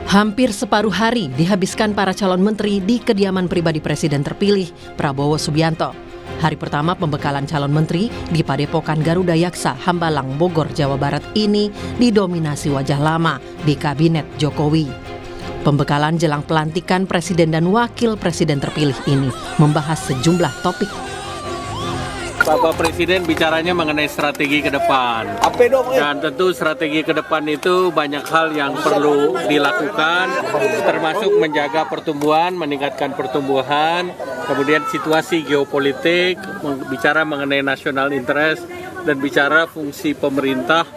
Hampir separuh hari dihabiskan para calon menteri di kediaman pribadi Presiden terpilih Prabowo Subianto. Hari pertama pembekalan calon menteri di Padepokan Garuda Yaksa, Hambalang, Bogor, Jawa Barat ini didominasi wajah lama di Kabinet Jokowi. Pembekalan jelang pelantikan Presiden dan Wakil Presiden terpilih ini membahas sejumlah topik. Bapak Presiden bicaranya mengenai strategi ke depan. Dan tentu strategi ke depan itu banyak hal yang perlu dilakukan, termasuk menjaga pertumbuhan, meningkatkan pertumbuhan, kemudian situasi geopolitik, bicara mengenai national interest, dan bicara fungsi pemerintah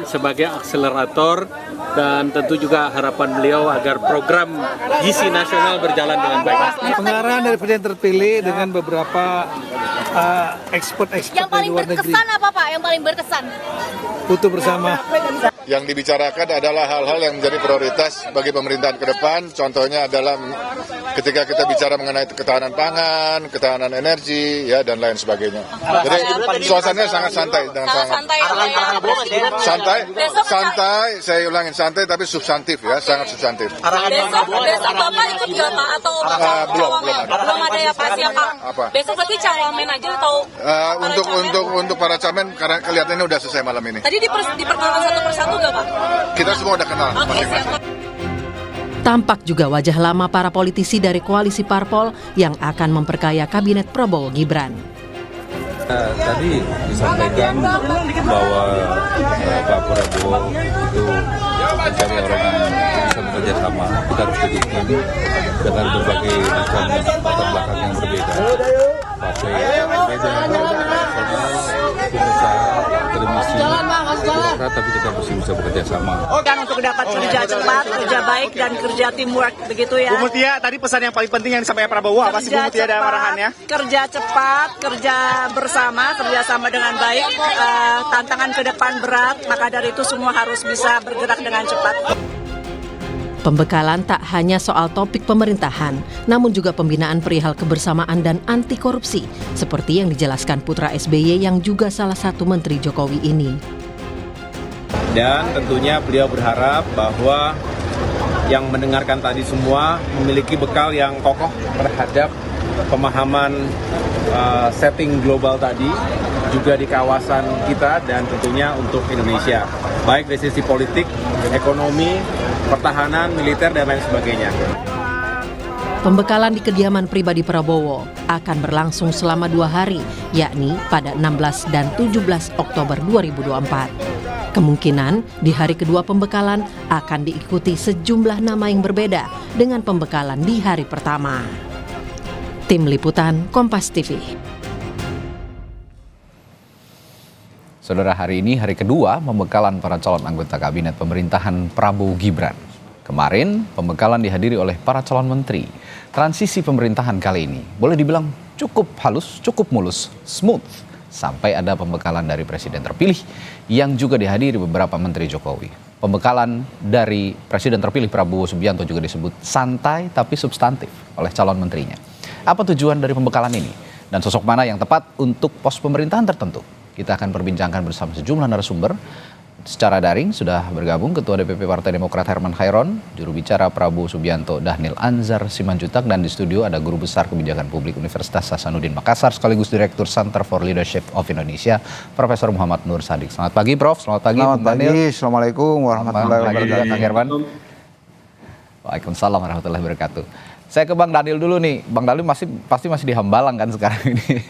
sebagai akselerator, dan tentu juga harapan beliau agar program gizi nasional berjalan dengan baik. Pengarahan dari Presiden terpilih dengan beberapa ekspor yang paling dari luar negeri. Berkesan apa Pak? Yang paling berkesan? Butuh bersama. Yang dibicarakan adalah hal-hal yang menjadi prioritas bagi pemerintahan ke depan. Contohnya adalah ketika kita bicara mengenai ketahanan pangan, ketahanan energi, ya, dan lain sebagainya. Jadi suasananya sangat santai dan santai. Saya ulangin, santai tapi substantif, ya, sangat substantif. Besok Bapak ikut nggak Pak atau belum ada ya Pak siapa? Besok berarti cawamen aja atau untuk para camen karena kelihatannya udah selesai malam ini. tadi diperkenalkan satu persatu nggak Pak? Kita semua udah kenal masing-masing. Tampak juga wajah lama para politisi dari koalisi parpol yang akan memperkaya kabinet Prabowo Gibran. Tadi disampaikan bahwa Pak Prabowo itu mencari orang yang bisa bekerja sama. Kita harus didukung dengan berbagai macam latar belakang yang berbeda. Partai yang berbeda, personal, pengusaha, akademisi, birokrat, tapi kita mesti bisa bekerja sama. Dan untuk dapat kerja cepat, kerja baik, dan kerja teamwork, begitu ya. Bu Mutia, tadi pesan yang paling penting yang disampaikan Prabowo apa sih Bu Mutia dalam arahannya? Kerja cepat, kerja bersama, kerjasama dengan baik, tantangan ke depan berat, maka dari itu semua harus bisa bergerak dengan cepat. Pembekalan tak hanya soal topik pemerintahan, namun juga pembinaan perihal kebersamaan dan anti korupsi, seperti yang dijelaskan putra SBY yang juga salah satu menteri Jokowi ini. Dan tentunya beliau berharap bahwa yang mendengarkan tadi semua memiliki bekal yang kokoh terhadap pemahaman setting global tadi, juga di kawasan kita dan tentunya untuk Indonesia, baik dari sisi politik, ekonomi, pertahanan, militer, dan lain sebagainya. Pembekalan di kediaman pribadi Prabowo akan berlangsung selama 2 hari, yakni pada 16 dan 17 Oktober 2024. Kemungkinan di hari kedua pembekalan akan diikuti sejumlah nama yang berbeda dengan pembekalan di hari pertama. Tim Liputan Kompas TV. Saudara, hari ini hari kedua pembekalan para calon anggota kabinet pemerintahan Prabowo Gibran. Kemarin pembekalan dihadiri oleh para calon menteri. Transisi pemerintahan kali ini boleh dibilang cukup halus, cukup mulus, smooth. Sampai ada pembekalan dari Presiden terpilih yang juga dihadiri beberapa menteri Jokowi. Pembekalan dari Presiden terpilih Prabowo Subianto juga disebut santai tapi substantif oleh calon menterinya. Apa tujuan dari pembekalan ini? Dan sosok mana yang tepat untuk pos pemerintahan tertentu? Kita akan perbincangkan bersama sejumlah narasumber. Secara daring sudah bergabung Ketua DPP Partai Demokrat Herman Khairon, juru bicara Prabowo Subianto Dhanil Anzar Simanjuntak, dan di studio ada Guru Besar Kebijakan Publik Universitas Hasanuddin Makassar sekaligus Direktur Center for Leadership of Indonesia, Profesor Muhammad Nur Sadik. Selamat pagi Prof, selamat pagi. Selamat pagi, Assalamualaikum warahmatullahi wabarakatuh. Kang Herman. Waalaikumsalam warahmatullahi wabarakatuh. Saya ke Bang Dhanil dulu nih. Bang Dhanil pasti masih di Hambalang kan sekarang ini,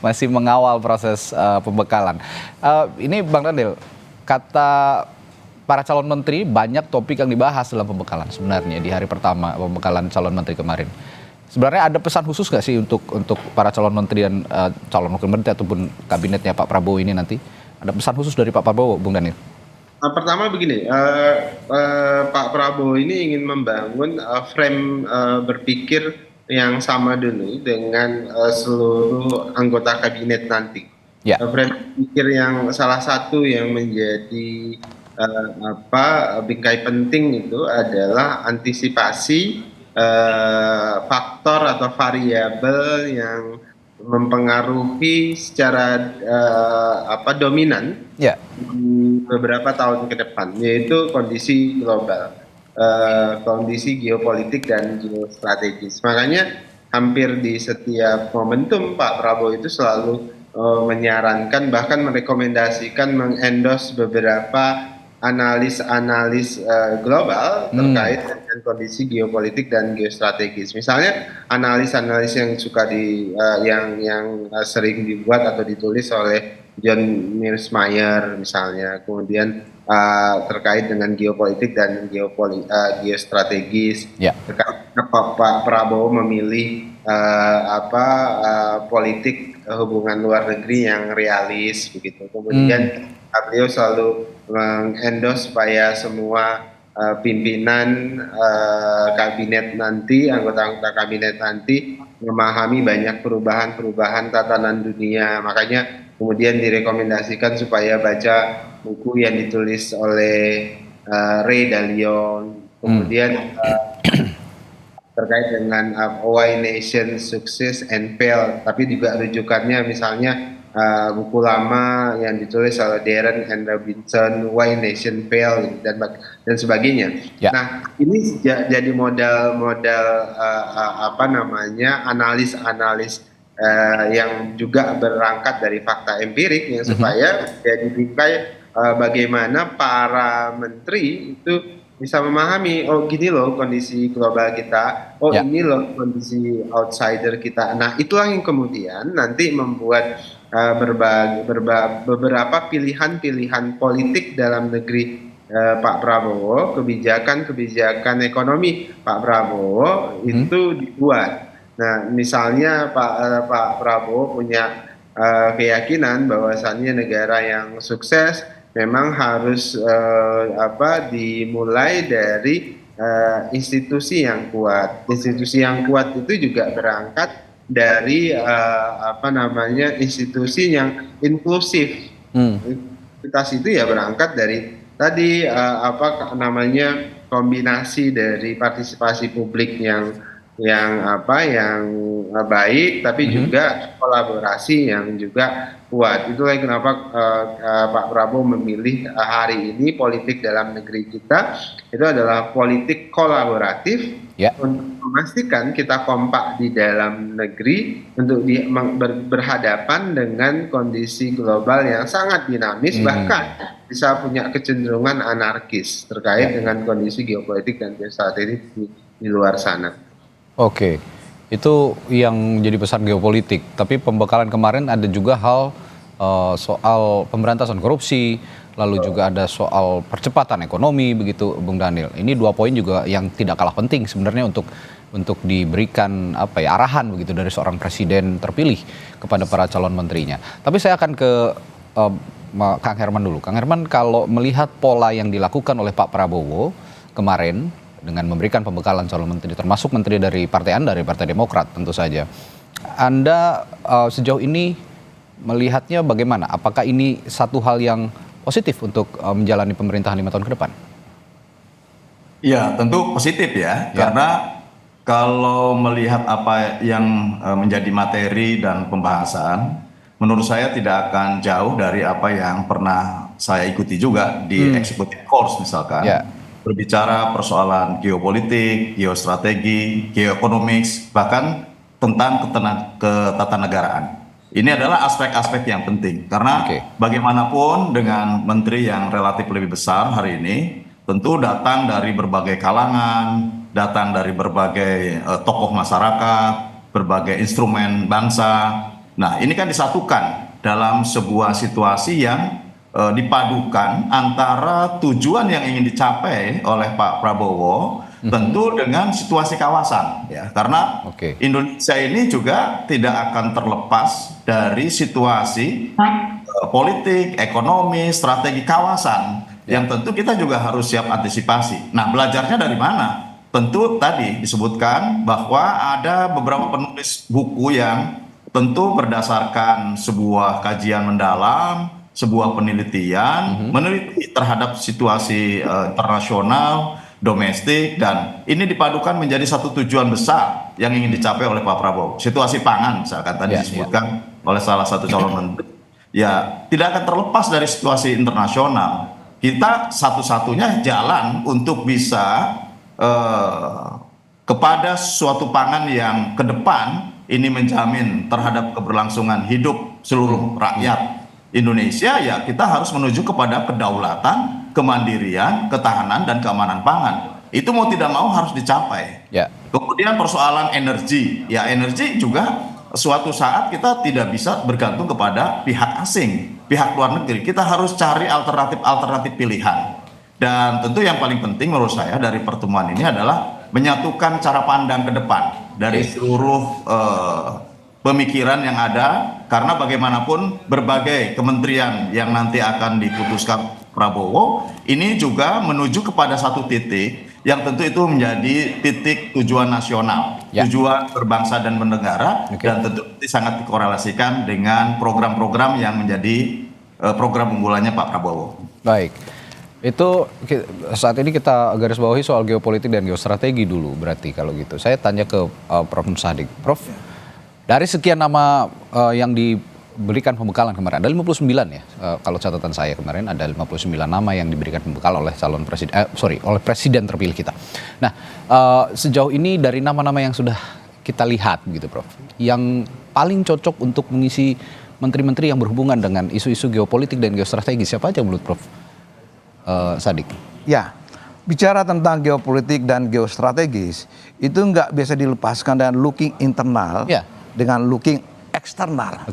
masih mengawal proses pembekalan. Ini Bang Dhanil, kata para calon menteri banyak topik yang dibahas dalam pembekalan sebenarnya di hari pertama pembekalan calon menteri kemarin. Sebenarnya ada pesan khusus nggak sih untuk para calon menteri dan calon wakil menteri ataupun kabinetnya Pak Prabowo ini nanti? Ada pesan khusus dari Pak Prabowo, Bung Dhanil? Pertama begini, Pak Prabowo ini ingin membangun frame berpikir yang sama dulu dengan seluruh anggota kabinet nanti. Ya. Frame berpikir yang salah satu yang menjadi bingkai penting itu adalah antisipasi faktor atau variabel yang mempengaruhi secara dominan beberapa tahun ke depan, yaitu kondisi global. kondisi geopolitik dan geostrategis. Makanya hampir di setiap momentum Pak Prabowo itu selalu menyarankan, bahkan merekomendasikan, mengendorse beberapa analis global terkait dengan kondisi geopolitik dan geostrategis. Misalnya analis-analis yang suka yang sering dibuat atau ditulis oleh John Mearsheimer misalnya, kemudian terkait dengan geopolitik dan geostrategis. Terkait Pak Prabowo memilih politik hubungan luar negeri yang realis begitu. Kemudian beliau selalu mengendorse supaya semua pimpinan kabinet nanti, anggota-anggota kabinet nanti memahami banyak perubahan-perubahan tatanan dunia. Makanya kemudian direkomendasikan supaya baca buku yang ditulis oleh Ray Dalio, kemudian terkait dengan Why Nations Success and Fail, tapi juga rujukannya misalnya buku lama yang ditulis oleh Darren and Robinson, Why Nation Fail dan sebagainya. Nah, ini jadi modal analis yang juga berangkat dari fakta empirik yang supaya jadi bingkai bagaimana para menteri itu bisa memahami, oh gini loh kondisi global kita, oh ini loh kondisi outsider kita. Nah, itulah yang kemudian nanti membuat beberapa pilihan-pilihan politik dalam negeri Pak Prabowo, kebijakan ekonomi Pak Prabowo itu dibuat. Nah, misalnya Pak Prabowo punya keyakinan bahwasannya negara yang sukses memang harus dimulai dari institusi yang kuat. Institusi yang kuat itu juga berangkat dari institusi yang inklusif. Inklusivitas itu ya berangkat dari tadi kombinasi dari partisipasi publik yang baik, tapi juga kolaborasi yang juga kuat. Itulah kenapa Pak Prabowo memilih hari ini politik dalam negeri kita itu adalah politik kolaboratif untuk memastikan kita kompak di dalam negeri untuk berhadapan dengan kondisi global yang sangat dinamis, bahkan bisa punya kecenderungan anarkis terkait dengan kondisi geopolitik dan geostrategis di luar sana. Oke, itu yang jadi pesan geopolitik. Tapi pembekalan kemarin ada juga hal soal pemberantasan korupsi, lalu juga ada soal percepatan ekonomi, begitu Bung Daniel. Ini 2 poin juga yang tidak kalah penting sebenarnya untuk diberikan arahan begitu dari seorang presiden terpilih kepada para calon menterinya. Tapi saya akan ke Kang Herman dulu. Kang Herman, kalau melihat pola yang dilakukan oleh Pak Prabowo kemarin dengan memberikan pembekalan calon menteri, termasuk menteri dari partai Anda, dari Partai Demokrat tentu saja. Anda sejauh ini melihatnya bagaimana? Apakah ini satu hal yang positif untuk menjalani pemerintahan 5 tahun ke depan? Ya, tentu positif ya. Karena kalau melihat apa yang menjadi materi dan pembahasan, menurut saya tidak akan jauh dari apa yang pernah saya ikuti juga di executive course misalkan. Berbicara persoalan geopolitik, geostrategi, geoekonomik, bahkan tentang ketatanegaraan. Ini adalah aspek-aspek yang penting karena bagaimanapun dengan menteri yang relatif lebih besar hari ini, tentu datang dari berbagai kalangan, datang dari berbagai tokoh masyarakat, berbagai instrumen bangsa. Nah, ini kan disatukan dalam sebuah situasi yang dipadukan antara tujuan yang ingin dicapai oleh Pak Prabowo tentu dengan situasi kawasan ya, karena Indonesia ini juga tidak akan terlepas dari situasi politik, ekonomi, strategi kawasan yang tentu kita juga harus siap antisipasi. Nah, belajarnya dari mana? Tentu tadi disebutkan bahwa ada beberapa penulis buku yang tentu berdasarkan sebuah kajian mendalam, sebuah penelitian, meneliti terhadap situasi internasional, domestik, dan ini dipadukan menjadi satu tujuan besar yang ingin dicapai oleh Pak Prabowo. Situasi pangan misalkan tadi disebutkan oleh salah satu calon menteri. Ya, tidak akan terlepas dari situasi internasional. Kita satu-satunya jalan untuk bisa kepada suatu pangan yang ke depan ini menjamin terhadap keberlangsungan hidup seluruh rakyat Indonesia, ya kita harus menuju kepada kedaulatan, kemandirian, ketahanan, dan keamanan pangan. Itu mau tidak mau harus dicapai. Ya. Kemudian persoalan energi, ya energi juga suatu saat kita tidak bisa bergantung kepada pihak asing, pihak luar negeri. Kita harus cari alternatif pilihan. Dan tentu yang paling penting menurut saya dari pertemuan ini adalah menyatukan cara pandang ke depan dari seluruh pemikiran yang ada, karena bagaimanapun berbagai kementerian yang nanti akan diputuskan Prabowo ini juga menuju kepada satu titik yang tentu itu menjadi titik tujuan nasional, tujuan berbangsa dan bernegara, dan tentu sangat dikorelasikan dengan program-program yang menjadi program unggulannya Pak Prabowo. Baik. Itu saat ini kita garis bawahi soal geopolitik dan geostrategi dulu berarti kalau gitu. Saya tanya ke Prof. Sadik. Prof, dari sekian nama yang diberikan pembekalan kemarin, ada 59 ya, kalau catatan saya kemarin ada 59 nama yang diberikan pembekalan oleh calon presiden, oleh presiden terpilih kita. Nah, sejauh ini dari nama-nama yang sudah kita lihat gitu Prof, yang paling cocok untuk mengisi menteri-menteri yang berhubungan dengan isu-isu geopolitik dan geostrategi, siapa aja menurut Prof? Sadik. Ya, bicara tentang geopolitik dan geostrategis itu nggak bisa dilepaskan dengan looking internal dengan looking eksternal.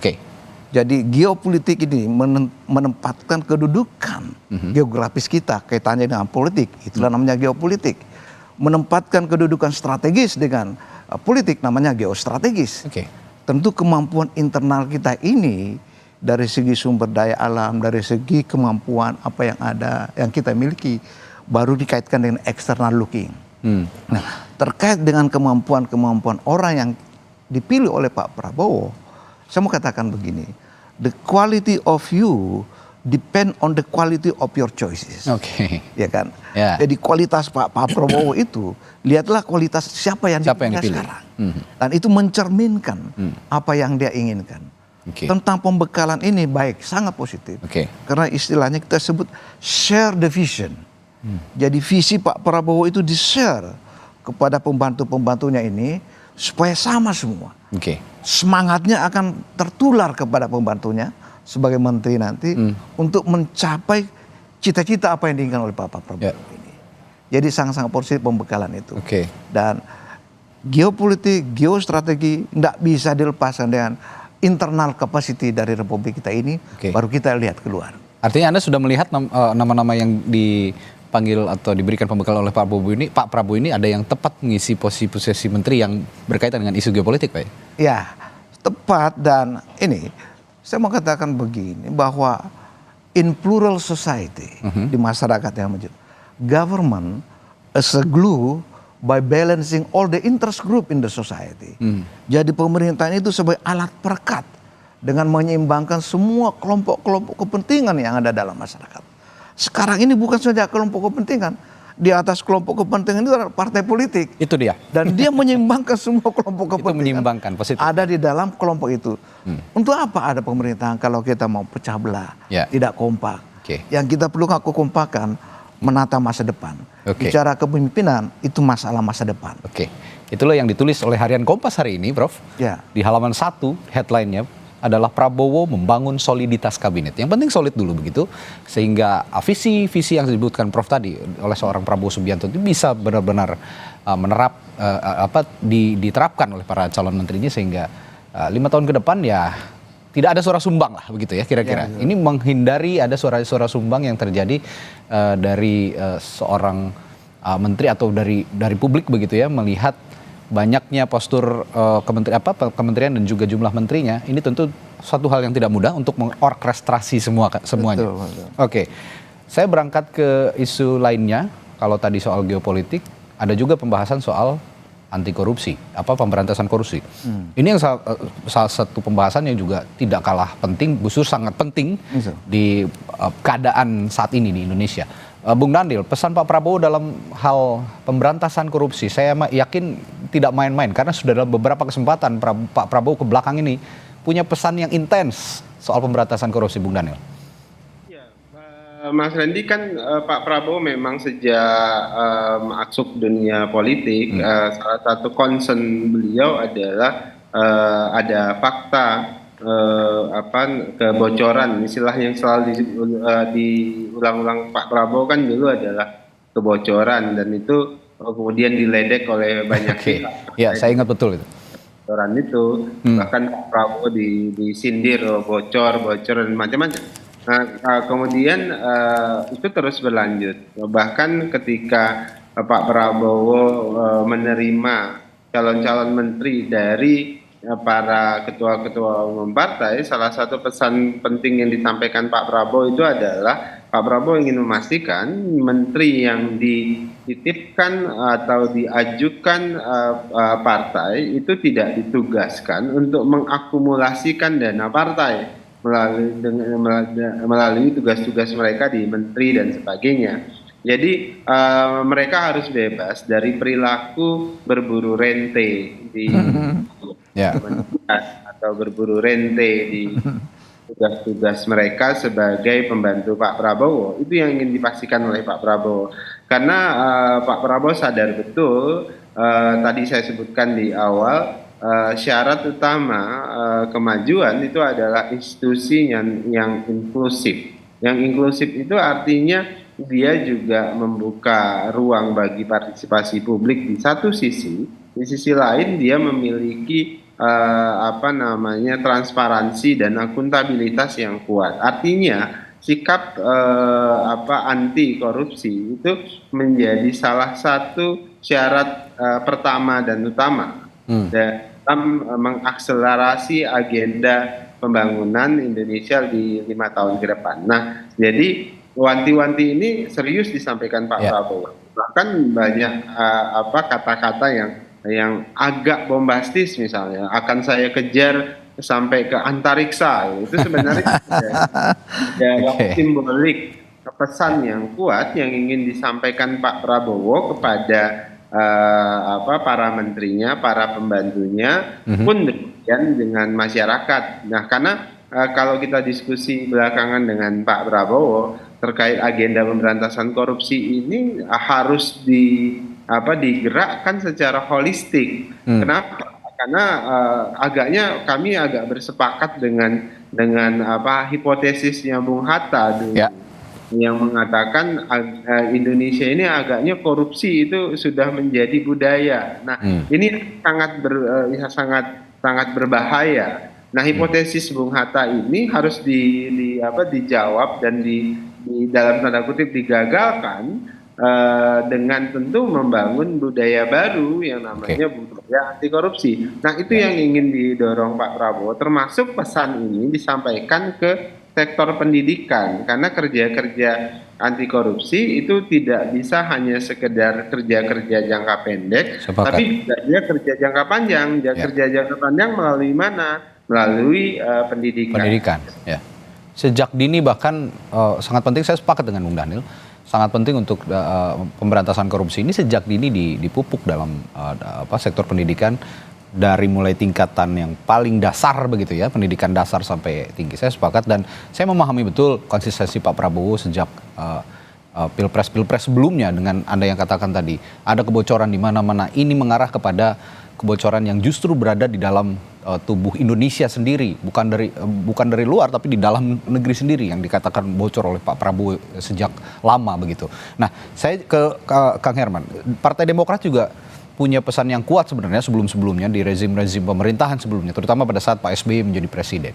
Jadi geopolitik ini menempatkan kedudukan geografis kita kaitannya dengan politik, itulah namanya geopolitik. Menempatkan kedudukan strategis dengan politik namanya geostrategis. Tentu kemampuan internal kita ini dari segi sumber daya alam, dari segi kemampuan apa yang ada, yang kita miliki, baru dikaitkan dengan external looking. Nah, terkait dengan kemampuan-kemampuan orang yang dipilih oleh Pak Prabowo, saya mau katakan begini, the quality of you depend on the quality of your choices. Ya kan? Jadi kualitas Pak Prabowo itu, lihatlah kualitas siapa yang dipilih sekarang. Dan itu mencerminkan apa yang dia inginkan. Tentang pembekalan ini baik, sangat positif. Karena istilahnya kita sebut share the vision. Jadi visi Pak Prabowo itu di-share kepada pembantu-pembantunya ini supaya sama semua. Semangatnya akan tertular kepada pembantunya sebagai menteri nanti untuk mencapai cita-cita apa yang diinginkan oleh Pak Prabowo ini. Jadi sangat-sangat positif pembekalan itu. Dan geopolitik, geostrategi tidak bisa dilepaskan dengan internal capacity dari Republik kita ini, baru kita lihat keluar. Artinya Anda sudah melihat nama-nama yang dipanggil atau diberikan pembekalan oleh Pak Prabowo ini ada yang tepat mengisi posisi menteri yang berkaitan dengan isu geopolitik, Pak? Ya, tepat. Dan ini saya mau katakan begini, bahwa in plural society, di masyarakat yang maju, government as a glue by balancing all the interest group in the society. Jadi pemerintahan itu sebagai alat perekat dengan menyeimbangkan semua kelompok-kelompok kepentingan yang ada dalam masyarakat. Sekarang ini bukan saja kelompok kepentingan, di atas kelompok kepentingan itu ada partai politik. Itu dia. Dan dia menyeimbangkan semua kelompok kepentingan. Itu menyeimbangkan, positif. Ada di dalam kelompok itu. Untuk apa ada pemerintahan kalau kita mau pecah belah, tidak kompak? Yang kita perlu kekompakan, menata masa depan. Bicara kepemimpinan itu masalah masa depan. Itulah yang ditulis oleh Harian Kompas hari ini, Prof. Di halaman 1 headline-nya adalah Prabowo membangun soliditas kabinet. Yang penting solid dulu begitu, sehingga visi-visi yang disebutkan Prof tadi oleh seorang Prabowo Subianto itu bisa benar-benar diterapkan oleh para calon menterinya, sehingga 5 tahun ke depan ya tidak ada suara sumbang lah begitu ya kira-kira. Ini menghindari ada suara-suara sumbang yang terjadi dari seorang menteri atau dari publik begitu ya, melihat banyaknya postur kementerian dan juga jumlah menterinya. Ini tentu suatu hal yang tidak mudah untuk mengorkestrasi semuanya. Saya berangkat ke isu lainnya. Kalau tadi soal geopolitik, ada juga pembahasan soal anti korupsi, pemberantasan korupsi. Ini yang salah satu pembahasan yang juga tidak kalah penting, justru sangat penting di keadaan saat ini di Indonesia. Bung Daniel, pesan Pak Prabowo dalam hal pemberantasan korupsi, saya yakin tidak main-main, karena sudah dalam beberapa kesempatan Pak Prabowo ke belakang ini punya pesan yang intens soal pemberantasan korupsi, Bung Daniel. Mas Randy kan Pak Prabowo memang sejak masuk dunia politik salah satu concern beliau adalah ada fakta kebocoran, istilah yang selalu diulang-ulang Pak Prabowo kan dulu adalah kebocoran, dan itu kemudian diledek oleh banyak pihak. Ya, saya ingat betul itu. Kebocoran itu bahkan Pak Prabowo disindir bocor dan macam-macam. Nah, kemudian itu terus berlanjut. Bahkan ketika Pak Prabowo menerima calon-calon menteri dari para ketua-ketua umum partai, salah satu pesan penting yang disampaikan Pak Prabowo itu adalah Pak Prabowo ingin memastikan menteri yang dititipkan atau diajukan partai itu tidak ditugaskan untuk mengakumulasikan dana partai melalui tugas-tugas mereka di menteri dan sebagainya. Jadi mereka harus bebas dari perilaku berburu rente di atau berburu rente di tugas-tugas mereka sebagai pembantu Pak Prabowo. Itu yang ingin dipastikan oleh Pak Prabowo. Karena Pak Prabowo sadar betul, tadi saya sebutkan di awal, syarat utama kemajuan itu adalah institusi yang inklusif. Yang inklusif itu artinya dia juga membuka ruang bagi partisipasi publik di satu sisi. Di sisi lain dia memiliki transparansi dan akuntabilitas yang kuat. Artinya sikap anti korupsi itu menjadi salah satu syarat pertama dan utama dalam mengakselerasi agenda pembangunan Indonesia di 5 tahun ke depan. Nah, jadi wanti-wanti ini serius disampaikan Pak Prabowo. Bahkan banyak kata-kata yang agak bombastis, misalnya akan saya kejar sampai ke antariksa. Itu sebenarnya ada simbolik pesan yang kuat yang ingin disampaikan Pak Prabowo kepada para menterinya, para pembantunya, pun demikian dengan masyarakat. Nah, karena kalau kita diskusi belakangan dengan Pak Prabowo terkait agenda pemberantasan korupsi ini harus digerakkan secara holistik. Kenapa? Karena kami agak bersepakat dengan hipotesisnya Bung Hatta dulu. Yang mengatakan Indonesia ini agaknya korupsi itu sudah menjadi budaya. Nah, ini sangat berbahaya. Nah, hipotesis Bung Hatta ini harus dijawab dan di dalam tanda kutip digagalkan dengan tentu membangun budaya baru yang namanya budaya anti korupsi. Nah, itu yang ingin didorong Pak Prabowo, termasuk pesan ini disampaikan ke sektor pendidikan, karena kerja-kerja anti korupsi itu tidak bisa hanya sekedar kerja-kerja jangka pendek, tapi juga dia kerja jangka panjang. Kerja jangka panjang melalui mana? Melalui pendidikan. Ya. Sejak dini bahkan sangat penting, saya sepakat dengan Bung Daniel, sangat penting untuk pemberantasan korupsi ini sejak dini dipupuk dalam sektor pendidikan. Dari mulai tingkatan yang paling dasar begitu ya, pendidikan dasar sampai tinggi. Saya sepakat dan saya memahami betul konsistensi Pak Prabowo sejak pilpres sebelumnya dengan Anda yang katakan tadi. Ada kebocoran di mana-mana, ini mengarah kepada kebocoran yang justru berada di dalam tubuh Indonesia sendiri, bukan dari luar tapi di dalam negeri sendiri yang dikatakan bocor oleh Pak Prabowo sejak lama begitu. Nah, saya ke Kang Herman. Partai Demokrat juga punya pesan yang kuat sebenarnya sebelum-sebelumnya di rezim-rezim pemerintahan sebelumnya, terutama pada saat Pak SBY menjadi presiden.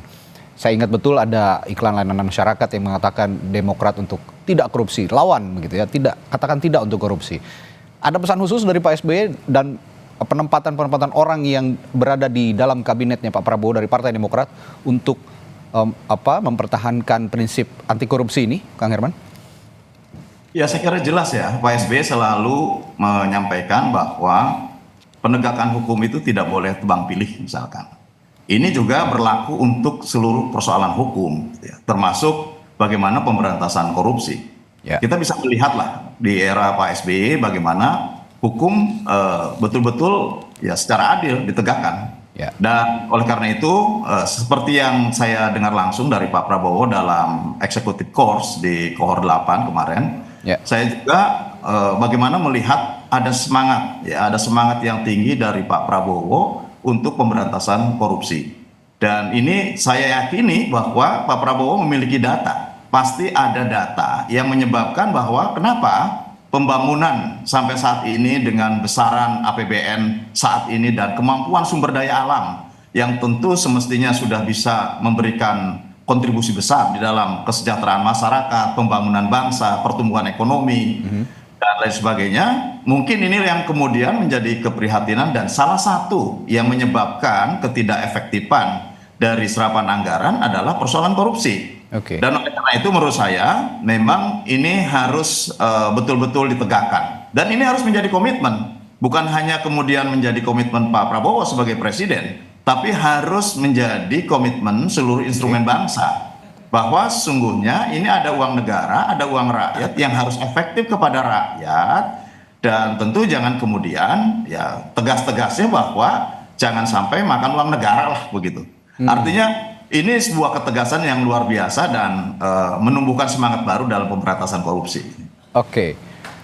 Saya ingat betul ada iklan layanan masyarakat yang mengatakan Demokrat untuk tidak korupsi, lawan begitu ya, katakan tidak untuk korupsi. Ada pesan khusus dari Pak SBY dan penempatan orang yang berada di dalam kabinetnya Pak Prabowo dari Partai Demokrat untuk mempertahankan prinsip anti korupsi ini, Kang Herman? Ya, saya kira jelas ya, Pak SBY selalu menyampaikan bahwa penegakan hukum itu tidak boleh tebang pilih misalkan. Ini juga berlaku untuk seluruh persoalan hukum, ya, termasuk bagaimana pemberantasan korupsi. Ya. Kita bisa melihatlah di era Pak SBY bagaimana hukum betul-betul ya secara adil ditegakkan. Ya. Dan oleh karena itu, seperti yang saya dengar langsung dari Pak Prabowo dalam executive course di Kohor 8 kemarin, saya juga bagaimana melihat ada semangat, ya, ada semangat yang tinggi dari Pak Prabowo untuk pemberantasan korupsi. Dan ini saya yakini bahwa Pak Prabowo memiliki data. Pasti ada data yang menyebabkan bahwa kenapa pembangunan sampai saat ini dengan besaran APBN saat ini dan kemampuan sumber daya alam yang tentu semestinya sudah bisa memberikan kontribusi besar di dalam kesejahteraan masyarakat, pembangunan bangsa, pertumbuhan ekonomi, dan lain sebagainya. Mungkin ini yang kemudian menjadi keprihatinan dan salah satu yang menyebabkan ketidakefektifan dari serapan anggaran adalah persoalan korupsi. Dan oleh karena itu menurut saya memang ini harus betul-betul ditegakkan. Dan ini harus menjadi komitmen. Bukan hanya kemudian menjadi komitmen Pak Prabowo sebagai presiden, tapi harus menjadi komitmen seluruh instrumen bangsa. Bahwa sesungguhnya ini ada uang negara, ada uang rakyat yang harus efektif kepada rakyat. Dan tentu jangan kemudian ya tegas-tegasnya bahwa jangan sampai makan uang negara lah begitu. Artinya ini sebuah ketegasan yang luar biasa dan menumbuhkan semangat baru dalam pemberantasan korupsi. Oke,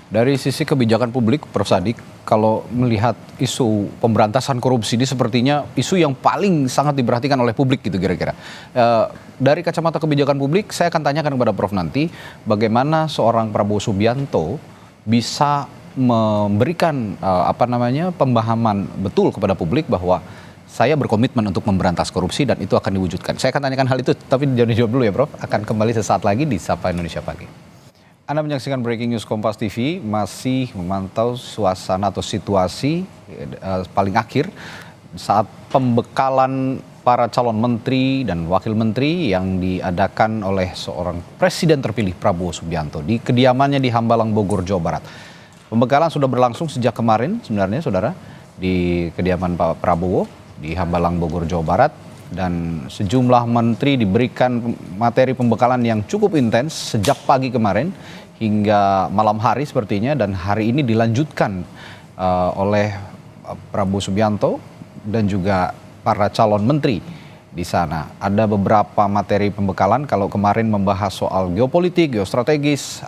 dari sisi kebijakan publik, Prof. Sadik, kalau melihat isu pemberantasan korupsi ini sepertinya isu yang paling sangat diperhatikan oleh publik gitu kira-kira. Dari kacamata kebijakan publik, saya akan tanyakan kepada Prof. nanti bagaimana seorang Prabowo Subianto bisa memberikan pemahaman betul kepada publik bahwa saya berkomitmen untuk memberantas korupsi dan itu akan diwujudkan. Saya akan tanyakan hal itu, tapi dijawab dulu ya Prof. Akan kembali sesaat lagi di Sapa Indonesia Pagi. Anda menyaksikan Breaking News Kompas TV, masih memantau suasana atau situasi paling akhir saat pembekalan para calon menteri dan wakil menteri yang diadakan oleh seorang presiden terpilih Prabowo Subianto di kediamannya di Hambalang, Bogor, Jawa Barat. Pembekalan sudah berlangsung sejak kemarin sebenarnya saudara di kediaman Pak Prabowo di Hambalang, Bogor, Jawa Barat, dan sejumlah menteri diberikan materi pembekalan yang cukup intens sejak pagi kemarin hingga malam hari sepertinya, dan hari ini dilanjutkan oleh Prabowo Subianto dan juga para calon menteri di sana. Ada beberapa materi pembekalan, kalau kemarin membahas soal geopolitik, geostrategis,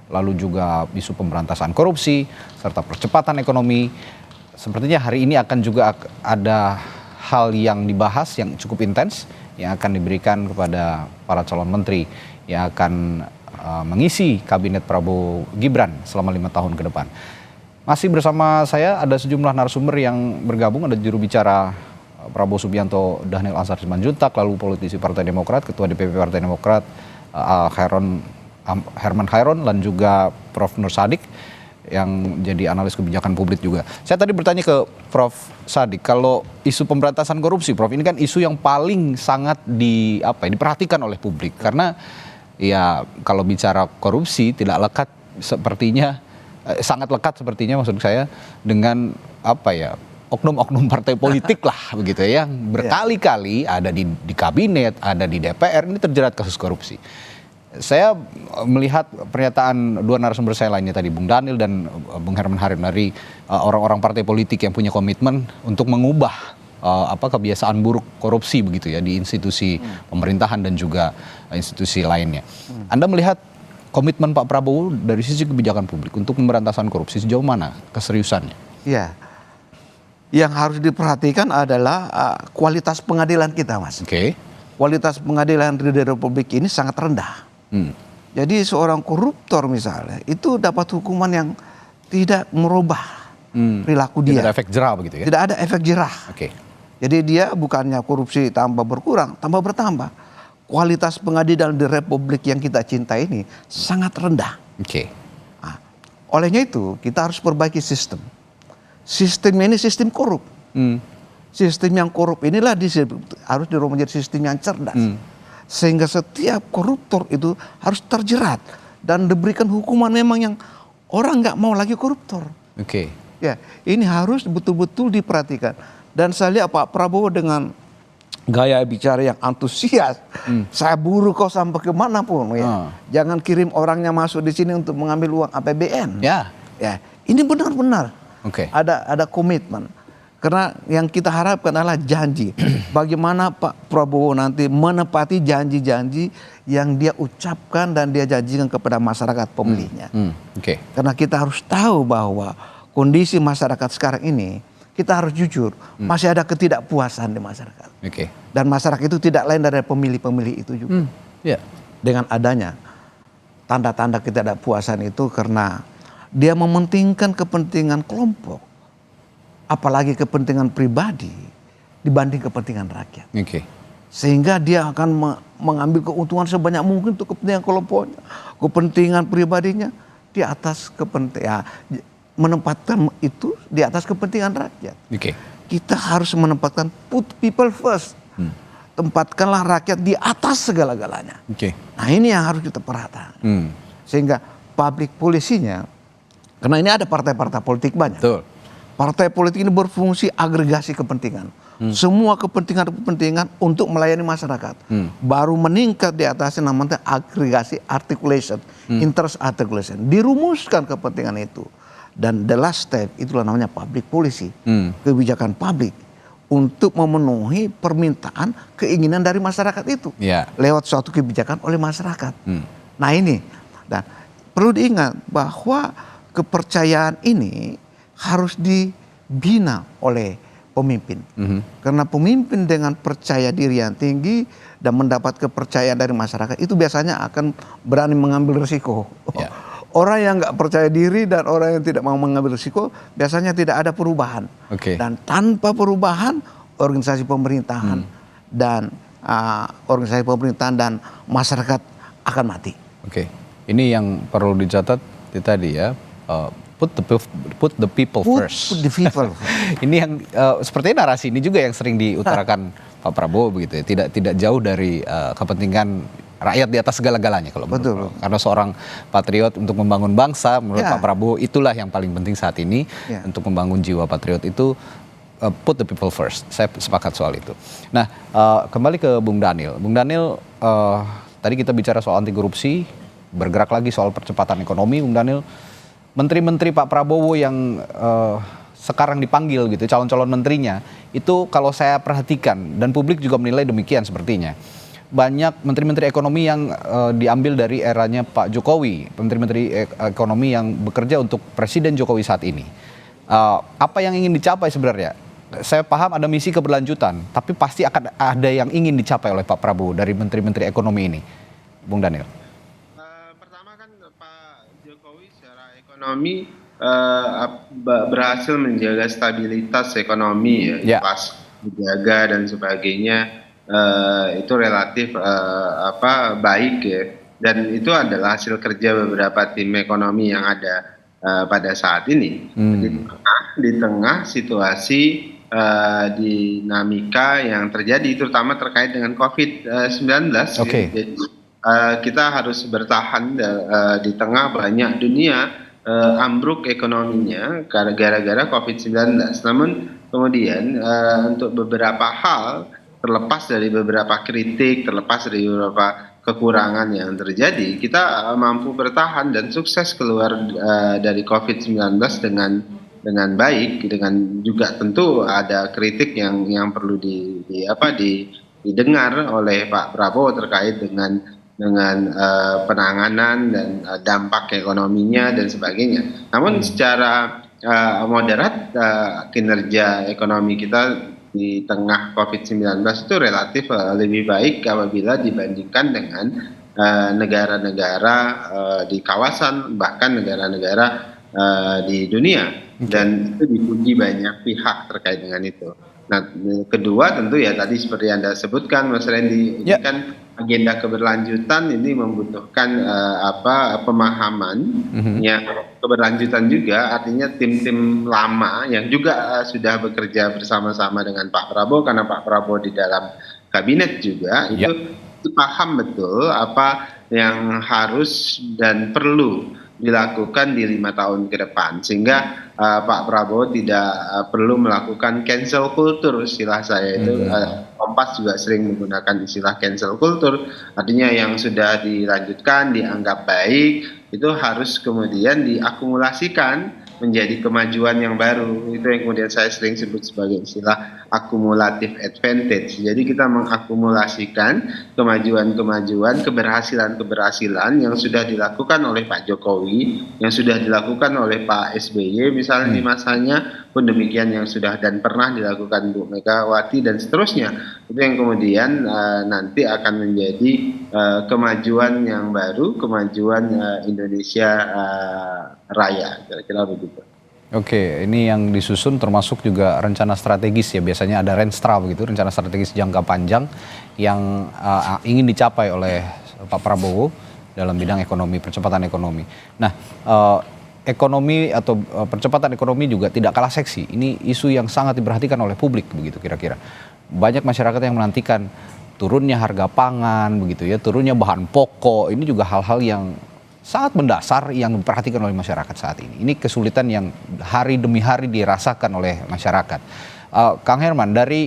lalu juga isu pemberantasan korupsi, serta percepatan ekonomi. Sepertinya hari ini akan juga ada hal yang dibahas yang cukup intens yang akan diberikan kepada para calon menteri yang akan mengisi kabinet Prabowo Gibran selama 5 tahun ke depan. Masih bersama saya ada sejumlah narasumber yang bergabung, ada juru bicara Prabowo Subianto Dhanil Ansar Simanjuntak, lalu politisi Partai Demokrat, Ketua DPP Partai Demokrat Herman Khairon, dan juga Prof. Nur Sadik yang jadi analis kebijakan publik juga. Saya tadi bertanya ke Prof. Sadik, kalau isu pemberantasan korupsi, Prof, ini kan isu yang paling sangat diperhatikan oleh publik, karena ya kalau bicara korupsi tidak lekat sepertinya, sangat lekat sepertinya maksud saya dengan oknum-oknum partai politik lah begitu ya, yang berkali-kali ada di kabinet, ada di DPR, ini terjerat kasus korupsi. Saya melihat pernyataan dua narasumber saya lainnya tadi, Bung Dhanil dan Bung Herman Harim, dari orang-orang partai politik yang punya komitmen untuk mengubah kebiasaan buruk korupsi begitu ya di institusi pemerintahan dan juga institusi lainnya. Anda melihat komitmen Pak Prabowo dari sisi kebijakan publik untuk pemberantasan korupsi sejauh mana keseriusannya? Ya, yang harus diperhatikan adalah kualitas pengadilan kita, Mas. Kualitas pengadilan di Republik ini sangat rendah. Jadi seorang koruptor misalnya itu dapat hukuman yang tidak merubah perilaku dia. Tidak ada efek jerah begitu ya? Tidak ada efek jerah. Jadi dia bukannya korupsi tambah berkurang, tambah bertambah. Kualitas pengadilan di Republik yang kita cintai ini sangat rendah. Nah, olehnya itu kita harus perbaiki sistem. Sistem ini sistem korup. Sistem yang korup inilah harus dirubah menjadi sistem yang cerdas. Sehingga setiap koruptor itu harus terjerat dan diberikan hukuman memang yang orang nggak mau lagi koruptor. Ya, ini harus betul-betul diperhatikan. Dan saya lihat Pak Prabowo dengan gaya bicara yang antusias. Saya buru kau sampai kemanapun ya. Jangan kirim orangnya masuk di sini untuk mengambil uang APBN. Ya, ini benar-benar ada komitmen. Karena yang kita harapkan adalah janji. Bagaimana Pak Prabowo nanti menepati janji-janji yang dia ucapkan dan dia janjikan kepada masyarakat pemilihnya. Karena kita harus tahu bahwa kondisi masyarakat sekarang ini, kita harus jujur, masih ada ketidakpuasan di masyarakat. Dan masyarakat itu tidak lain dari pemilih-pemilih itu juga. Dengan adanya tanda-tanda ketidakpuasan itu karena dia mementingkan kepentingan kelompok, apalagi kepentingan pribadi dibanding kepentingan rakyat. Sehingga dia akan mengambil keuntungan sebanyak mungkin untuk kepentingan kelompoknya, kepentingan pribadinya di atas kepentingan, menempatkan itu di atas kepentingan rakyat. Kita harus menempatkan put people first. Tempatkanlah rakyat di atas segala-galanya. Nah ini yang harus kita perhatikan. Sehingga public policy-nya, karena ini ada partai-partai politik banyak. Partai politik ini berfungsi agregasi kepentingan. Semua kepentingan-kepentingan untuk melayani masyarakat. Baru meningkat di atasnya namanya agregasi articulation, interest articulation. Dirumuskan kepentingan itu. Dan the last step itulah namanya public policy. Kebijakan publik untuk memenuhi permintaan keinginan dari masyarakat itu. Lewat suatu kebijakan oleh masyarakat. Nah ini, dan perlu diingat bahwa kepercayaan ini harus dibina oleh pemimpin. Karena pemimpin dengan percaya diri yang tinggi dan mendapat kepercayaan dari masyarakat itu biasanya akan berani mengambil risiko. Orang yang nggak percaya diri dan orang yang tidak mau mengambil risiko biasanya tidak ada perubahan. Dan tanpa perubahan organisasi pemerintahan dan masyarakat akan mati. Ini yang perlu dicatat tadi ya. Put the people first. Put the people. Ini yang sepertinya narasi ini juga yang sering diutarakan Pak Prabowo begitu ya. Tidak jauh dari kepentingan rakyat di atas segala-galanya kalau menurut Pak. Karena seorang patriot untuk membangun bangsa menurut Pak Prabowo itulah yang paling penting saat ini. Untuk membangun jiwa patriot itu put the people first. Saya sepakat soal itu. Nah, kembali ke Bung Daniel. Bung Daniel, tadi kita bicara soal anti korupsi, bergerak lagi soal percepatan ekonomi, Bung Daniel. Menteri-menteri Pak Prabowo yang sekarang dipanggil gitu, calon-calon menterinya, itu kalau saya perhatikan dan publik juga menilai demikian sepertinya. Banyak menteri-menteri ekonomi yang diambil dari eranya Pak Jokowi, menteri-menteri ekonomi yang bekerja untuk Presiden Jokowi saat ini. Apa yang ingin dicapai sebenarnya? Saya paham ada misi keberlanjutan, tapi pasti akan ada yang ingin dicapai oleh Pak Prabowo dari menteri-menteri ekonomi ini, Bung Daniel. Ekonomi berhasil menjaga stabilitas ekonomi pas dijaga dan sebagainya itu relatif baik ya, dan itu adalah hasil kerja beberapa tim ekonomi yang ada pada saat ini. Di tengah situasi dinamika yang terjadi terutama terkait dengan COVID-19. Jadi kita harus bertahan di tengah banyak dunia ambruk ekonominya gara-gara COVID-19. Namun kemudian untuk beberapa hal, terlepas dari beberapa kritik, terlepas dari beberapa kekurangan yang terjadi, kita mampu bertahan dan sukses keluar dari COVID-19 dengan baik. Dengan juga tentu ada kritik yang perlu didengar oleh Pak Prabowo terkait dengan penanganan dan dampak ekonominya dan sebagainya. Namun secara moderat kinerja ekonomi kita di tengah COVID-19 itu relatif lebih baik apabila dibandingkan dengan negara-negara di kawasan, bahkan negara-negara di dunia. Dan itu dipuji banyak pihak terkait dengan itu. Nah, kedua tentu ya tadi seperti Anda sebutkan Mas Randy, ini kan agenda keberlanjutan ini membutuhkan pemahaman yang keberlanjutan juga, artinya tim-tim lama yang juga sudah bekerja bersama-sama dengan Pak Prabowo, karena Pak Prabowo di dalam kabinet juga itu paham betul apa yang harus dan perlu dilakukan di 5 tahun ke depan, sehingga Pak Prabowo tidak perlu melakukan cancel culture, istilah saya itu. Kompas juga sering menggunakan istilah cancel culture, artinya yang sudah dilanjutkan dianggap baik itu harus kemudian diakumulasikan menjadi kemajuan yang baru. Itu yang kemudian saya sering sebut sebagai istilah accumulative advantage. Jadi kita mengakumulasikan kemajuan-kemajuan, keberhasilan-keberhasilan yang sudah dilakukan oleh Pak Jokowi, yang sudah dilakukan oleh Pak SBY misalnya di masanya, pun demikian yang sudah dan pernah dilakukan Bu Megawati dan seterusnya. Itu yang kemudian nanti akan menjadi kemajuan yang baru, kemajuan Indonesia Raya, kira-kira begitu. Oke, ini yang disusun termasuk juga rencana strategis ya, biasanya ada Renstra begitu, rencana strategis jangka panjang yang ingin dicapai oleh Pak Prabowo dalam bidang ekonomi, percepatan ekonomi. Nah, ekonomi atau percepatan ekonomi juga tidak kalah seksi. Ini isu yang sangat diperhatikan oleh publik begitu kira-kira. Banyak masyarakat yang menantikan turunnya harga pangan begitu ya, turunnya bahan pokok. Ini juga hal-hal yang sangat mendasar yang diperhatikan oleh masyarakat saat ini. Ini kesulitan yang hari demi hari dirasakan oleh masyarakat. Kang Herman, dari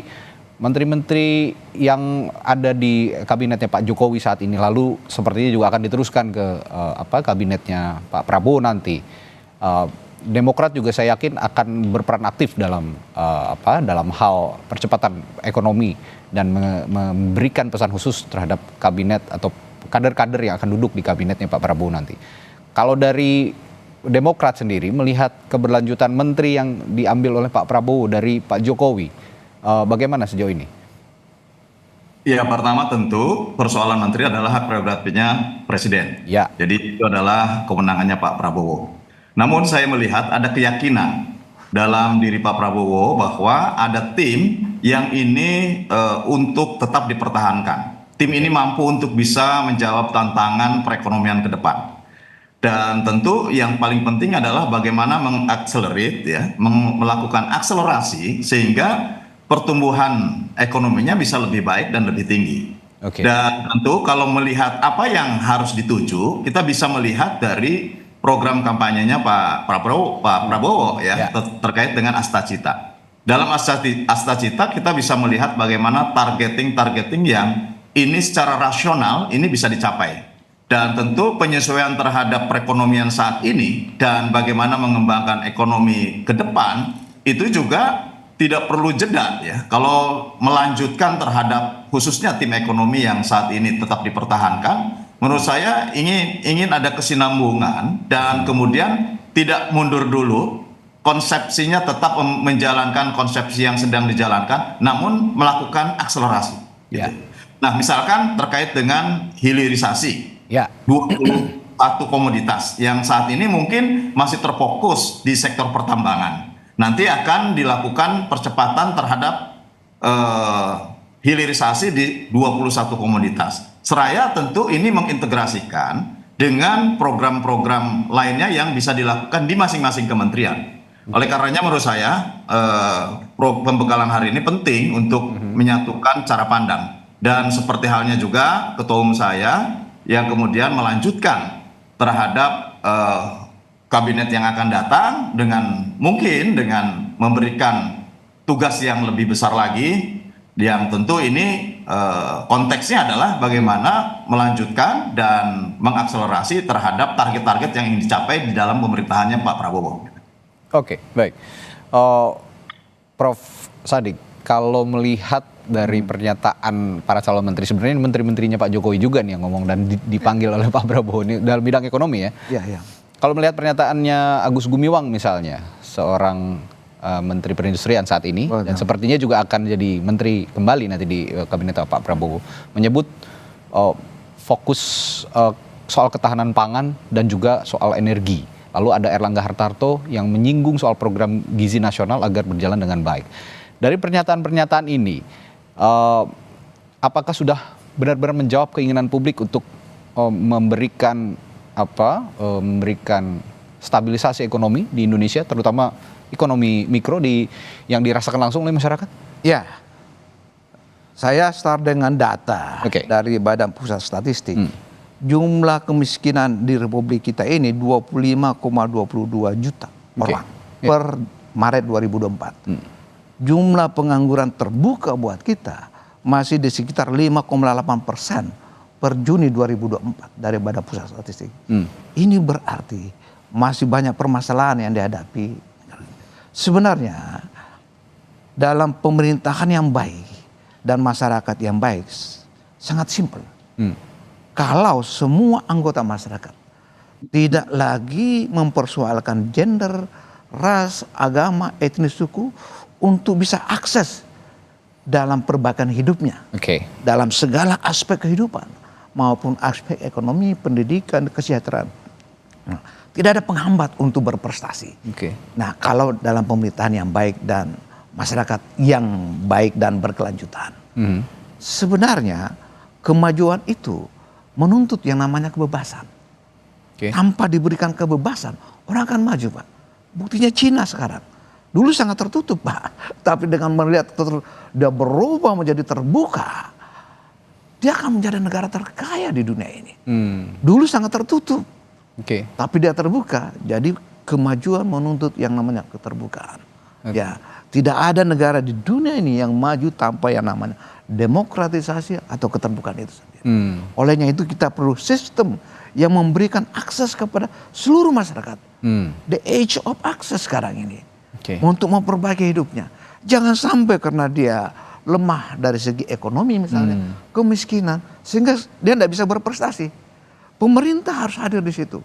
menteri-menteri yang ada di kabinetnya Pak Jokowi saat ini, lalu sepertinya juga akan diteruskan ke kabinetnya Pak Prabowo nanti. Demokrat juga saya yakin akan berperan aktif dalam dalam hal percepatan ekonomi dan memberikan pesan khusus terhadap kabinet atau kader-kader yang akan duduk di kabinetnya Pak Prabowo nanti. Kalau dari Demokrat sendiri melihat keberlanjutan menteri yang diambil oleh Pak Prabowo dari Pak Jokowi, bagaimana sejauh ini? Ya, pertama tentu persoalan menteri adalah hak prerogatifnya Presiden. Ya. Jadi itu adalah kewenangannya Pak Prabowo. Namun saya melihat ada keyakinan dalam diri Pak Prabowo bahwa ada tim yang ini untuk tetap dipertahankan. Tim ini mampu untuk bisa menjawab tantangan perekonomian ke depan. Dan tentu yang paling penting adalah bagaimana mengakselerate ya, melakukan akselerasi sehingga pertumbuhan ekonominya bisa lebih baik dan lebih tinggi. Dan tentu kalau melihat apa yang harus dituju, kita bisa melihat dari program kampanyenya Pak Prabowo ya, terkait dengan Astacita. Dalam Astacita kita bisa melihat bagaimana targeting yang ini secara rasional ini bisa dicapai. Dan tentu penyesuaian terhadap perekonomian saat ini dan bagaimana mengembangkan ekonomi ke depan itu juga tidak perlu jeda ya. Kalau melanjutkan terhadap khususnya tim ekonomi yang saat ini tetap dipertahankan, menurut saya ingin ada kesinambungan dan kemudian tidak mundur dulu, konsepsinya tetap menjalankan konsepsi yang sedang dijalankan, namun melakukan akselerasi. Gitu. Nah, misalkan terkait dengan hilirisasi, 21 komoditas yang saat ini mungkin masih terfokus di sektor pertambangan. Nanti akan dilakukan percepatan terhadap hilirisasi di 21 komoditas. Seraya tentu ini mengintegrasikan dengan program-program lainnya yang bisa dilakukan di masing-masing kementerian. Oleh karenanya menurut saya pembekalan hari ini penting untuk menyatukan cara pandang. Dan seperti halnya juga ketua umum saya yang kemudian melanjutkan terhadap kabinet yang akan datang dengan mungkin dengan memberikan tugas yang lebih besar lagi, yang tentu ini konteksnya adalah bagaimana melanjutkan dan mengakselerasi terhadap target-target yang ingin dicapai di dalam pemerintahannya Pak Prabowo. Oke, baik. Prof. Sadik, kalau melihat dari pernyataan para calon menteri, sebenarnya menteri-menterinya Pak Jokowi juga nih yang ngomong dan dipanggil oleh Pak Prabowo ini dalam bidang ekonomi ya. Iya. Kalau melihat pernyataannya Agus Gumiwang misalnya, seorang menteri perindustrian saat ini, dan sepertinya juga akan jadi menteri kembali nanti di kabinet Pak Prabowo, menyebut fokus soal ketahanan pangan dan juga soal energi. Lalu ada Erlangga Hartarto yang menyinggung soal program gizi nasional agar berjalan dengan baik. Dari pernyataan-pernyataan ini, apakah sudah benar-benar menjawab keinginan publik untuk memberikan stabilisasi ekonomi di Indonesia, terutama ekonomi mikro yang dirasakan langsung oleh masyarakat? Ya, saya start dengan data dari Badan Pusat Statistik. Jumlah kemiskinan di Republik kita ini 25,22 juta orang per Maret 2024. Jumlah pengangguran terbuka buat kita masih di sekitar 5,8% per Juni 2024 dari Badan Pusat Statistik. Ini berarti masih banyak permasalahan yang dihadapi. Sebenarnya dalam pemerintahan yang baik dan masyarakat yang baik sangat simpel. Kalau semua anggota masyarakat tidak lagi mempersoalkan gender, ras, agama, etnis, suku untuk bisa akses dalam perbaikan hidupnya, dalam segala aspek kehidupan maupun aspek ekonomi, pendidikan, kesejahteraan. Nah, tidak ada penghambat untuk berprestasi. Nah, kalau dalam pemerintahan yang baik dan masyarakat yang baik dan berkelanjutan, sebenarnya kemajuan itu menuntut yang namanya kebebasan. Tanpa diberikan kebebasan, orang akan maju, Pak. Buktinya Cina sekarang. Dulu sangat tertutup, Pak. Tapi dengan melihat dia berubah menjadi terbuka, dia akan menjadi negara terkaya di dunia ini. Dulu sangat tertutup. Tapi dia terbuka, jadi kemajuan menuntut yang namanya keterbukaan. Ya, tidak ada negara di dunia ini yang maju tanpa yang namanya demokratisasi atau keterbukaan itu sendiri. Olehnya itu kita perlu sistem yang memberikan akses kepada seluruh masyarakat. The age of access sekarang ini. Untuk memperbaiki hidupnya. Jangan sampai karena dia lemah dari segi ekonomi misalnya, kemiskinan, sehingga dia tidak bisa berprestasi. Pemerintah harus hadir di situ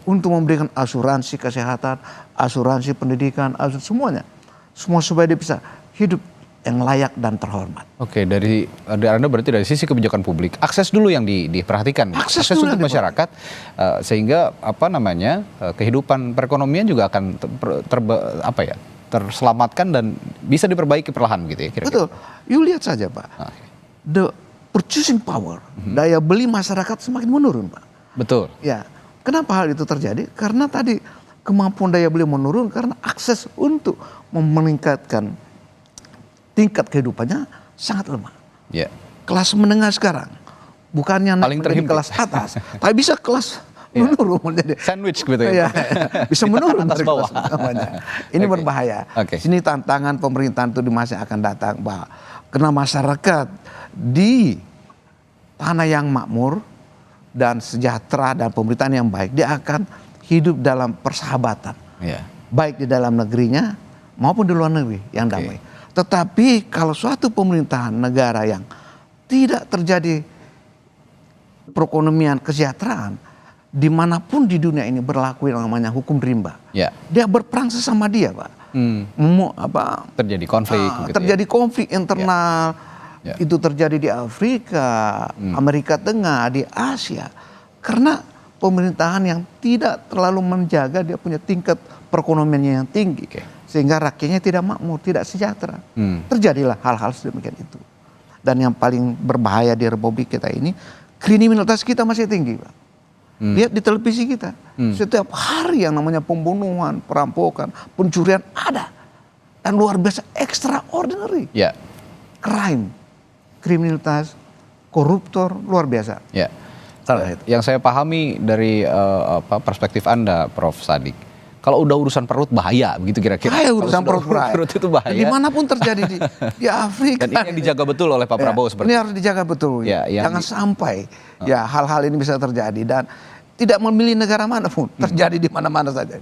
untuk memberikan asuransi kesehatan, asuransi pendidikan, semuanya, semua supaya dia bisa hidup yang layak dan terhormat. Dari Anda berarti dari sisi kebijakan publik, akses dulu yang diperhatikan, akses untuk masyarakat, sehingga kehidupan perekonomian juga akan terselamatkan dan bisa diperbaiki perlahan gitu ya. Betul, you lihat saja Pak, the purchasing power, daya beli masyarakat semakin menurun, Pak. Betul. Ya, kenapa hal itu terjadi? Karena tadi kemampuan daya beli menurun karena akses untuk meningkatkan tingkat kehidupannya sangat lemah. Kelas menengah sekarang bukannya paling naik kelas atas, tapi bisa kelas menurun menjadi sandwich gitu ya. Bisa menurun dari kelas namanya. Ini berbahaya. Sini tantangan pemerintahan itu di masa akan datang, Pak. Karena masyarakat di tanah yang makmur dan sejahtera dan pemerintahan yang baik, dia akan hidup dalam persahabatan, baik di dalam negerinya maupun di luar negeri yang damai. Tetapi kalau suatu pemerintahan negara yang tidak terjadi perekonomian kesejahteraan, dimanapun di dunia ini berlaku yang namanya hukum rimba, dia berperang sesama dia, Pak. Terjadi konflik, terjadi konflik internal. Itu terjadi di Afrika, Amerika Tengah, di Asia, karena pemerintahan yang tidak terlalu menjaga dia punya tingkat perekonomiannya yang tinggi, sehingga rakyatnya tidak makmur, tidak sejahtera. Terjadilah hal-hal sedemikian itu. Dan yang paling berbahaya di Republik kita ini, kriminalitas kita masih tinggi, Pak. Lihat di televisi kita, setiap hari yang namanya pembunuhan, perampokan, pencurian ada, dan luar biasa extraordinary crime, kriminalitas, koruptor luar biasa. Yang saya pahami dari perspektif Anda, Prof. Sadik, kalau udah urusan perut bahaya, begitu kira-kira. Urusan perut itu bahaya. Dimanapun terjadi di Afrika. Dan ini yang dijaga betul oleh Pak Prabowo seperti ini harus dijaga betul. Jangan sampai hal-hal ini bisa terjadi dan tidak memilih negara manapun, terjadi di mana-mana saja.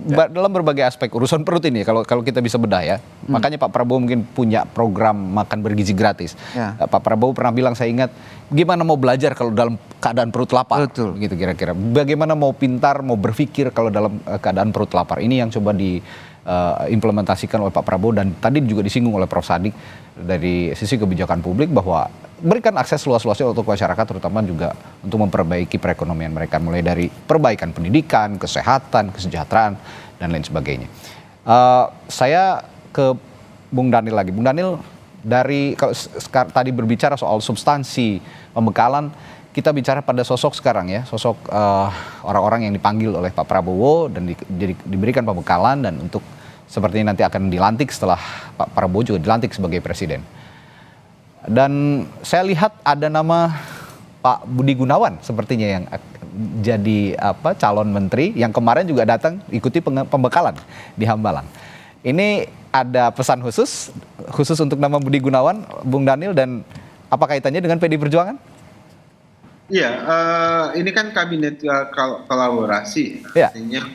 Dalam berbagai aspek urusan perut ini, kalau kita bisa bedah ya, makanya Pak Prabowo mungkin punya program makan bergizi gratis. Pak Prabowo pernah bilang, saya ingat, gimana mau belajar kalau dalam keadaan perut lapar, gitu kira-kira. Bagaimana mau pintar, mau berpikir kalau dalam keadaan perut lapar. Ini yang coba diimplementasikan oleh Pak Prabowo, dan tadi juga disinggung oleh Prof. Sadik dari sisi kebijakan publik bahwa berikan akses luas-luasnya untuk masyarakat, terutama juga untuk memperbaiki perekonomian mereka, mulai dari perbaikan pendidikan, kesehatan, kesejahteraan, dan lain sebagainya. Saya ke Bung Daniel lagi. Bung Daniel, kalau tadi berbicara soal substansi pembekalan, kita bicara pada sosok sekarang ya, sosok orang-orang yang dipanggil oleh Pak Prabowo dan diberikan pembekalan, dan untuk seperti nanti akan dilantik setelah Pak Prabowo juga dilantik sebagai presiden. Dan saya lihat ada nama Pak Budi Gunawan sepertinya yang jadi calon menteri, yang kemarin juga datang ikuti pembekalan di Hambalang. Ini ada pesan khusus untuk nama Budi Gunawan, Bung Daniel, dan apa kaitannya dengan PDI Perjuangan? Iya, ini kan kabinet kolaborasi, artinya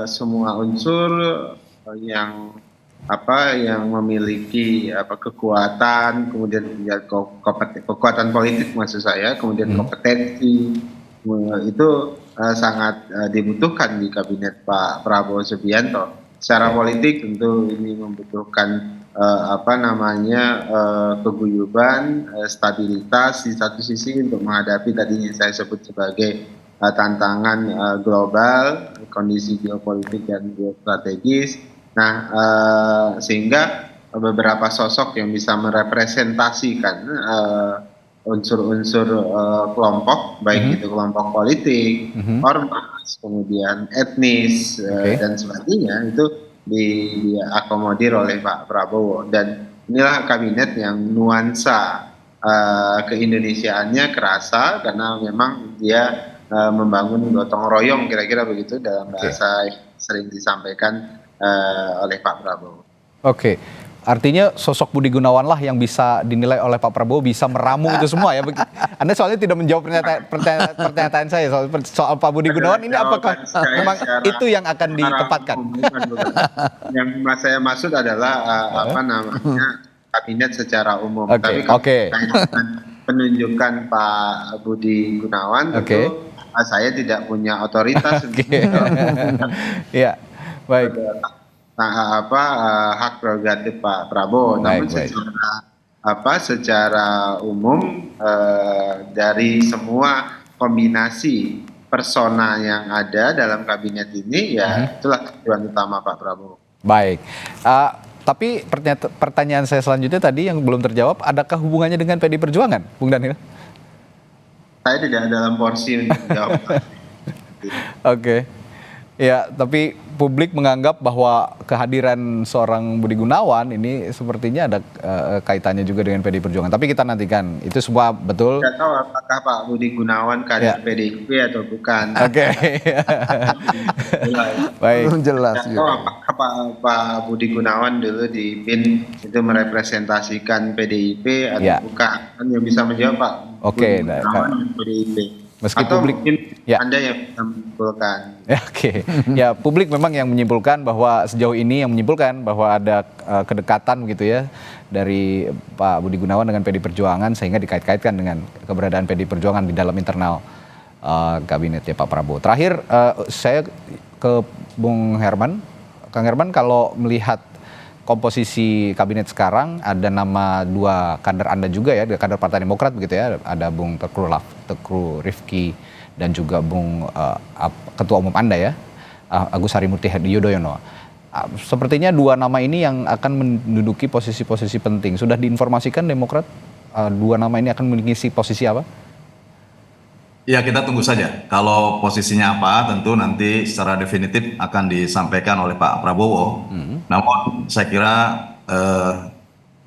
semua unsur yang memiliki kekuatan, kemudian kekuatan politik maksud saya, kemudian kompetensi itu sangat dibutuhkan di kabinet Pak Prabowo Subianto. Secara politik tentu ini membutuhkan keguyuban, stabilitas di satu sisi untuk menghadapi tadi yang saya sebut sebagai tantangan global, kondisi geopolitik dan geostrategis. Nah, sehingga beberapa sosok yang bisa merepresentasikan unsur-unsur kelompok, baik itu kelompok politik, ormas, kemudian etnis dan sebagainya, itu diakomodir oleh Pak Prabowo. Dan inilah kabinet yang nuansa keindonesiaannya kerasa, karena memang dia membangun gotong royong, kira-kira begitu dalam bahasa yang sering disampaikan oleh Pak Prabowo. Oke. Artinya sosok Budi Gunawan lah yang bisa dinilai oleh Pak Prabowo bisa meramu itu semua ya. Anda soalnya tidak menjawab pernyataan saya soal Pak Budi Gunawan ini, apakah memang itu yang akan ditempatkan? Yang saya maksud adalah kabinet secara umum. Tapi kalau penunjukan Pak Budi Gunawan tentu saya tidak punya otoritas untuk ya, baik. Hak prerogatif Pak Prabowo. Namun secara umum dari semua kombinasi persona yang ada dalam kabinet ini, ya itulah tujuan utama Pak Prabowo. Baik. Tapi pertanyaan saya selanjutnya tadi yang belum terjawab, adakah hubungannya dengan PDI Perjuangan, Bung Daniel? Saya tidak dalam porsi untuk menjawab. Oke. Ya, tapi publik menganggap bahwa kehadiran seorang Budi Gunawan ini sepertinya ada kaitannya juga dengan PDI Perjuangan. Tapi kita nantikan, itu semua betul. Tidak tahu apakah Pak Budi Gunawan kader PDIP atau bukan. Oke. Baik. Belum jelas. Tidak tahu apakah Pak Budi Gunawan dulu di PIN itu merepresentasikan PDIP atau bukan. Yang bisa menjawab Pak Budi Gunawan PDIP. Meski atau publik, Anda yang bisa menyimpulkan. Ya, publik memang yang menyimpulkan bahwa sejauh ini yang menyimpulkan bahwa ada kedekatan gitu ya dari Pak Budi Gunawan dengan PDI Perjuangan, sehingga dikait-kaitkan dengan keberadaan PDI Perjuangan di dalam internal kabinet ya Pak Prabowo. Terakhir saya ke Bung Herman. Kang Herman, kalau melihat komposisi kabinet sekarang, ada nama dua kader Anda juga ya, kader Partai Demokrat begitu ya, ada Bung Teguh Rifki dan juga Bung Ketua Umum Anda ya, Agus Harimurti Yudhoyono. Sepertinya dua nama ini yang akan menduduki posisi-posisi penting. Sudah diinformasikan Demokrat dua nama ini akan mengisi posisi apa? Ya, kita tunggu saja. Kalau posisinya apa, tentu nanti secara definitif akan disampaikan oleh Pak Prabowo. Namun saya kira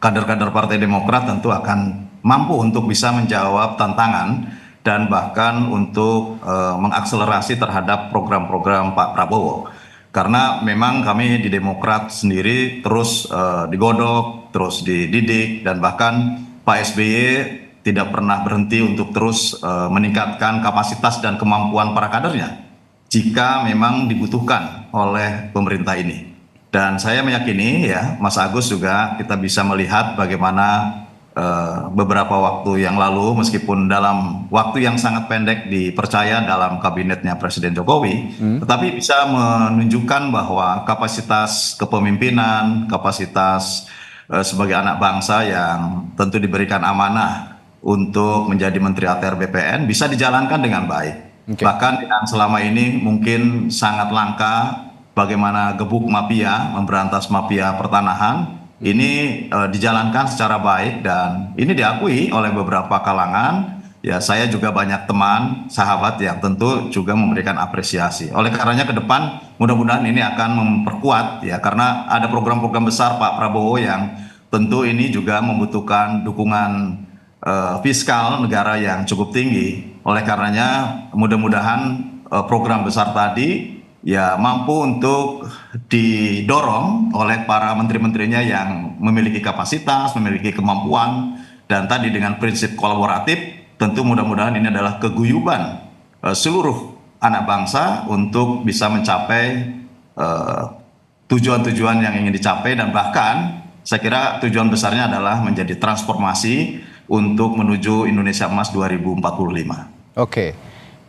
kader-kader Partai Demokrat tentu akan mampu untuk bisa menjawab tantangan dan bahkan untuk mengakselerasi terhadap program-program Pak Prabowo. Karena memang kami di Demokrat sendiri terus digodok, terus dididik, dan bahkan Pak SBY tidak pernah berhenti untuk terus meningkatkan kapasitas dan kemampuan para kadernya jika memang dibutuhkan oleh pemerintah ini. Dan saya meyakini ya, Mas Agus juga kita bisa melihat bagaimana beberapa waktu yang lalu, meskipun dalam waktu yang sangat pendek dipercaya dalam kabinetnya Presiden Jokowi, tetapi bisa menunjukkan bahwa kapasitas kepemimpinan, kapasitas sebagai anak bangsa yang tentu diberikan amanah untuk menjadi Menteri ATR BPN bisa dijalankan dengan baik. Bahkan yang selama ini mungkin sangat langka, bagaimana gebuk mafia, memberantas mafia pertanahan, ini dijalankan secara baik dan ini diakui oleh beberapa kalangan. Ya, saya juga banyak teman, sahabat yang tentu juga memberikan apresiasi. Oleh karenanya ke depan mudah-mudahan ini akan memperkuat ya, karena ada program-program besar Pak Prabowo yang tentu ini juga membutuhkan dukungan fiskal negara yang cukup tinggi. Oleh karenanya mudah-mudahan program besar tadi ya mampu untuk didorong oleh para menteri-menterinya yang memiliki kapasitas, memiliki kemampuan, dan tadi dengan prinsip kolaboratif, tentu mudah-mudahan ini adalah keguyuban seluruh anak bangsa untuk bisa mencapai tujuan-tujuan yang ingin dicapai, dan bahkan saya kira tujuan besarnya adalah menjadi transformasi untuk menuju Indonesia Emas 2045. Oke,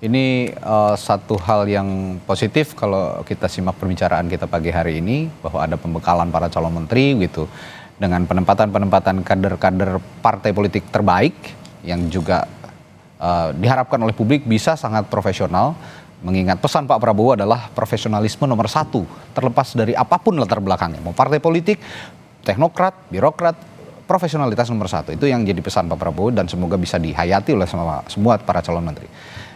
ini satu hal yang positif kalau kita simak perbicaraan kita pagi hari ini, bahwa ada pembekalan para calon menteri gitu, dengan penempatan-penempatan kader-kader partai politik terbaik yang juga diharapkan oleh publik bisa sangat profesional. Mengingat pesan Pak Prabowo adalah profesionalisme nomor 1, terlepas dari apapun latar belakangnya, mau partai politik, teknokrat, birokrat, profesionalitas nomor 1. Itu yang jadi pesan Pak Prabowo, dan semoga bisa dihayati oleh semua para calon menteri.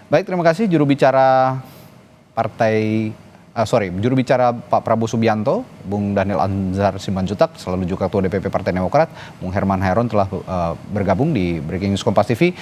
Baik, terima kasih juru bicara juru bicara Pak Prabowo Subianto, Bung Daniel Anzar Simanjuntak, selalu juga Ketua DPP Partai Demokrat, Bung Herman Hairon telah bergabung di Breaking News Kompas TV.